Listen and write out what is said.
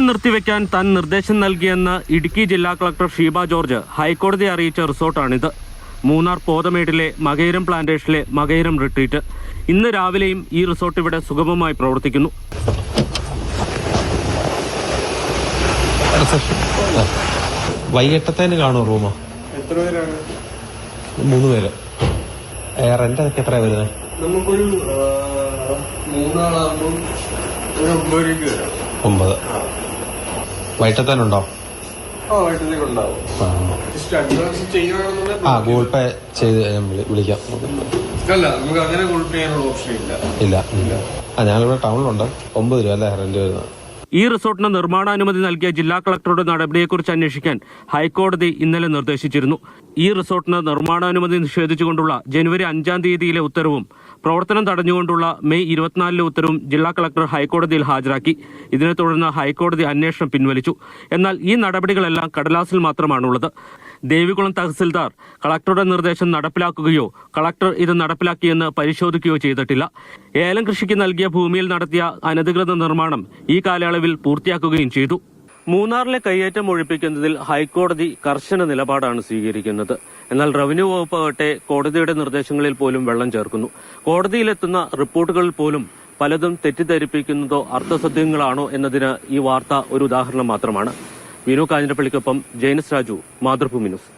നിർത്തിവെക്കാൻ താൻ നിർദ്ദേശം നൽകിയെന്ന് ഇടുക്കി ജില്ലാ കളക്ടർ ഷീബ ജോർജ് ഹൈക്കോടതിയെ അറിയിച്ച റിസോർട്ടാണിത്. മൂന്നാർ പോതമേടിലെ മകയിരം പ്ലാന്റേഷനിലെ മകയിരം റിട്രീറ്റ്. ഇന്ന് രാവിലെയും ഈ റിസോർട്ട് ഇവിടെ സുഗമമായി പ്രവർത്തിക്കുന്നു. വൈകിട്ടത്തേന് കാണുമോ റൂമോ? എത്ര പേരാണ്? 3 പേര്. റെന്റ് അതൊക്കെ എത്ര വരുന്നത്? നമുക്കൊരു 3 ആളാകുമ്പോൾ ഒരു 9 രൂപയ്ക്ക് വരാം. 9. വൈകിട്ടത്തേനുണ്ടോ? വൈകിട്ടത്തേക്ക് ഉണ്ടാവും. അഡ്വാൻസ് ചെയ്യുകയാണെന്നുണ്ടെങ്കിൽ ഗൂഗിൾ പേ ചെയ്ത് വിളിക്കാം. അല്ല, നമുക്ക് അങ്ങനെ ഗൂഗിൾ പേ ചെയ്യാനുള്ള ഓപ്ഷൻ ഇല്ല. ഞങ്ങളിവിടെ ടൗണിലുണ്ട്. 9 രൂപ അല്ലേ റെന്റ് വരുന്നത്. ഈ റിസോർട്ടിന് നിർമ്മാണാനുമതി നൽകിയ ജില്ലാ കളക്ടറുടെ നടപടിയെക്കുറിച്ച് അന്വേഷിക്കാൻ ഹൈക്കോടതി ഇന്നലെ നിർദ്ദേശിച്ചിരുന്നു. ഈ റിസോർട്ടിന് നിർമ്മാണാനുമതി നിഷേധിച്ചുകൊണ്ടുള്ള ജനുവരി 5-ാം തീയതിയിലെ ഉത്തരവും പ്രവർത്തനം തടഞ്ഞുകൊണ്ടുള്ള മെയ് 24-ലെ ഉത്തരവും ജില്ലാ കളക്ടർ ഹൈക്കോടതിയിൽ ഹാജരാക്കി. ഇതിനെ തുടർന്ന് ഹൈക്കോടതി അന്വേഷണം പിൻവലിച്ചു. എന്നാൽ ഈ നടപടികളെല്ലാം കടലാസിൽ മാത്രമാണുള്ളത്. ദേവികുളം തഹസിൽദാർ കളക്ടറുടെ നിർദ്ദേശം നടപ്പിലാക്കുകയോ കളക്ടർ ഇത് നടപ്പിലാക്കിയെന്ന് പരിശോധിക്കുകയോ ചെയ്തിട്ടില്ല. ഏലം കൃഷിക്ക് നൽകിയ ഭൂമിയിൽ നടത്തിയ അനധികൃത നിർമ്മാണം ഈ കാലയളവിൽ പൂർത്തിയാക്കുകയും ചെയ്തു. മൂന്നാറിലെ കയ്യേറ്റം ഒഴിപ്പിക്കുന്നതിൽ ഹൈക്കോടതി കർശന നിലപാടാണ് സ്വീകരിക്കുന്നത്. എന്നാൽ റവന്യൂ വകുപ്പ് ആകട്ടെ കോടതിയുടെ നിർദ്ദേശങ്ങളിൽ പോലും വെള്ളം ചേർക്കുന്നു. കോടതിയിലെത്തുന്ന റിപ്പോർട്ടുകളിൽ പോലും പലതും തെറ്റിദ്ധരിപ്പിക്കുന്നതോ അർത്ഥസത്യങ്ങളാണോ എന്നതിന് ഈ വാർത്ത ഒരു ഉദാഹരണം മാത്രമാണ്. വിനു കാഞ്ഞിരപ്പള്ളിക്കൊപ്പം ജെയിനസ് രാജു, മാതൃഭൂമി ന്യൂസ്.